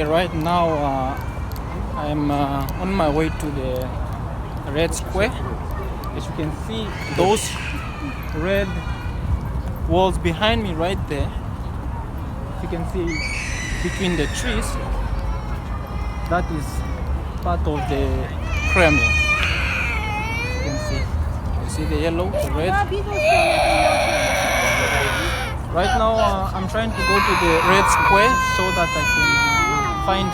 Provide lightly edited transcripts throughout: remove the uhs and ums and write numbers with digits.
Okay, right now I'm on my way to the Red Square. As you can see, those red walls behind me right there. You can see between the trees, that is part of the Kremlin. You can see the yellow, the red. Right now I'm trying to go to the Red Square so that I can find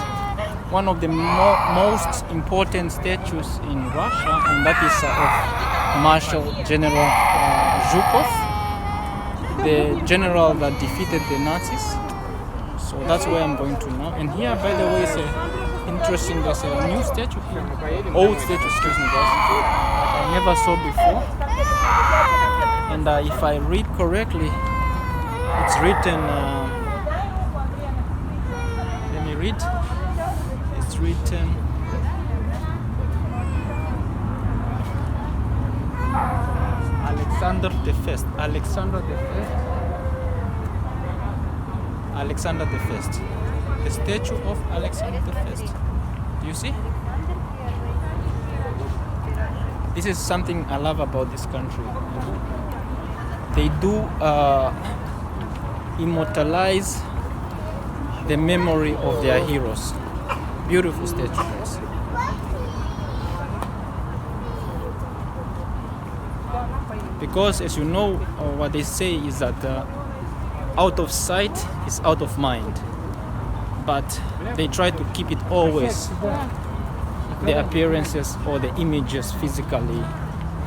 one of the most important statues in Russia, and that is of Marshal General Zhukov, the general that defeated the Nazis. So that's where I'm going to now. And here, by the way, is interesting. There's a new statue here, old statue, excuse me, guys, that I never saw before. And if I read correctly, it's written. Let me read. It's written. Alexander the First. Alexander the First. The statue of Alexander the First. Do you see? This is something I love about this country. They do immortalize the memory of their heroes. Beautiful statues. Because as you know, what they say is that out of sight is out of mind. But they try to keep it always, the appearances or the images physically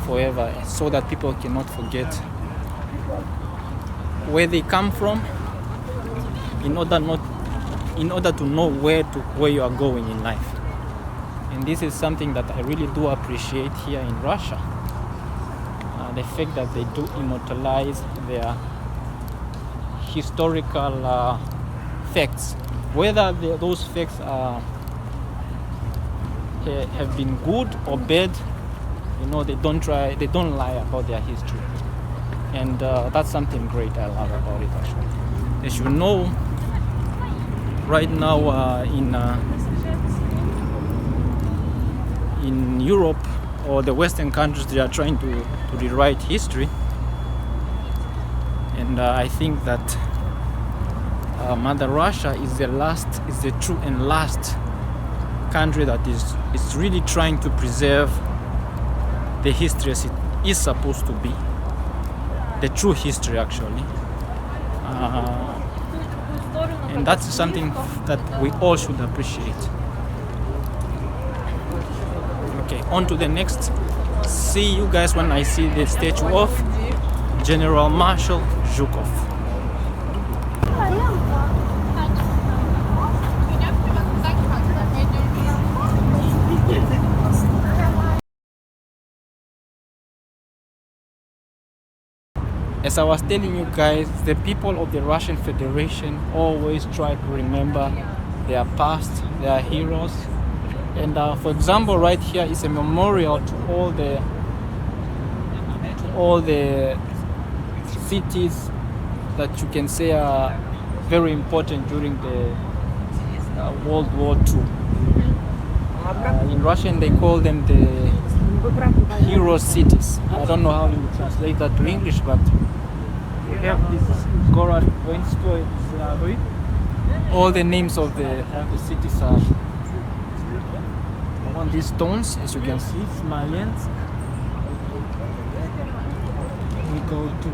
forever, so that people cannot forget where they come from, in order to know where you are going in life. And this is something that I really do appreciate here in Russia. The fact that they do immortalize their historical facts, whether those facts have been good or bad. You know, they don't lie about their history, and that's something great I love about it. Actually, as you know, right now in Europe or the Western countries, they are trying to rewrite history, and I think that Mother Russia is the true and last country that is really trying to preserve the history as it is supposed to be, the true history actually, and that's something that we all should appreciate. Okay, on to the next. See you guys when I see the statue of General Marshal Zhukov. As I was telling you guys, the people of the Russian Federation always try to remember their past, their heroes. And for example, right here is a memorial to all the cities that you can say are very important during the World War II. In Russian, they call them the hero cities. I don't know how you translate that to English, but we have this Gorod Voinskoy. All the names of the cities are on these stones, as you can see. Smolensk. We go to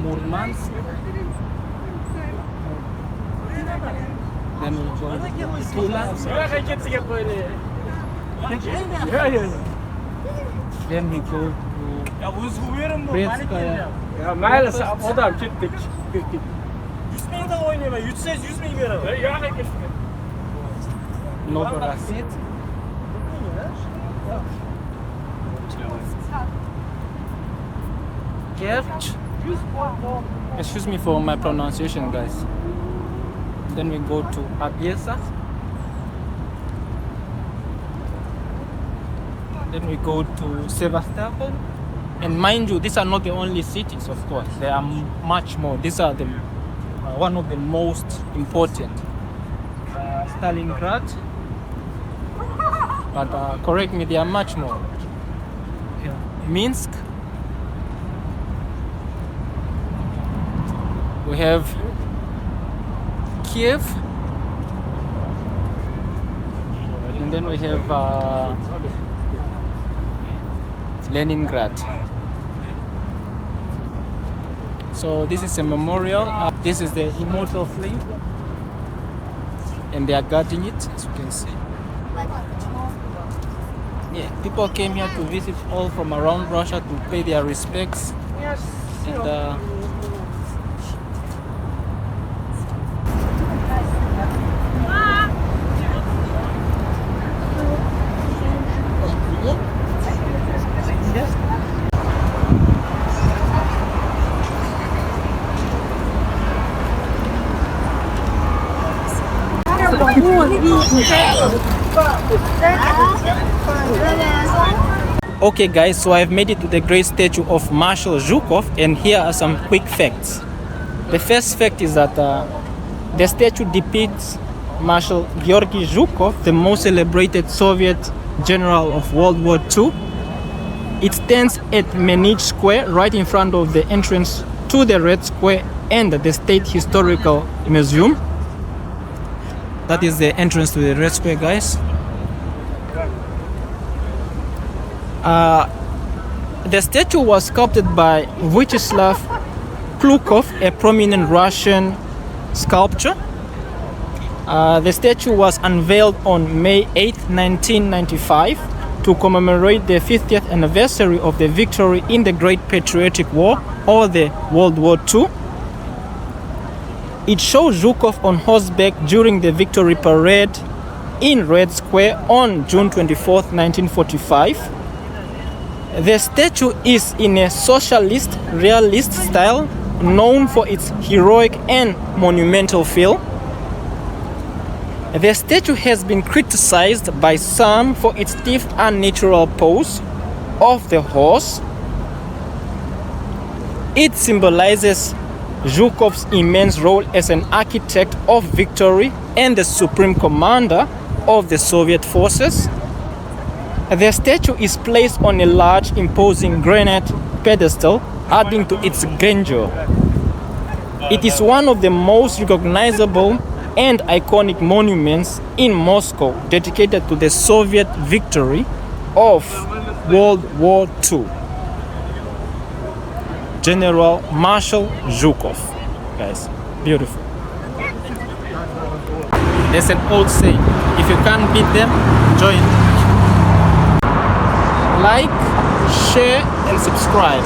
Murmansk. Then we go to Tula. Then we go to Brestskaya. Novorossiysk. Kerch. Excuse me for my pronunciation, guys. Then we go to Odessa. Then we go to Sevastopol. And mind you, these are not the only cities, of course. There are much more. These are one of the most important. Stalingrad. But correct me, there are much more. Yeah. Minsk. We have Kiev. And then we have Leningrad. So this is a memorial. This is the immortal flame. And they are guarding it, as you can see. Yeah, people came here to visit all from around Russia to pay their respects. And okay guys, so I've made it to the great statue of Marshal Zhukov, and here are some quick facts. The first fact is that the statue depicts Marshal Georgy Zhukov, the most celebrated Soviet general of World War II. It stands at Menich Square, right in front of the entrance to the Red Square and the State Historical Museum. That is the entrance to the Red Square, guys. The statue was sculpted by Vyacheslav Klukov, a prominent Russian sculptor. The statue was unveiled on May 8, 1995 to commemorate the 50th anniversary of the victory in the Great Patriotic War, or the World War II. It shows Zhukov on horseback during the victory parade in Red Square on June 24, 1945. The statue is in a socialist, realist style, known for its heroic and monumental feel. The statue has been criticized by some for its stiff, unnatural pose of the horse. It symbolizes Zhukov's immense role as an architect of victory and the supreme commander of the Soviet forces. The statue is placed on a large, imposing granite pedestal, adding to its grandeur. It is one of the most recognizable and iconic monuments in Moscow, dedicated to the Soviet victory of World War II. General Marshal Zhukov. Guys, beautiful. There's an old saying, if you can't beat them, join them. Like, share and subscribe.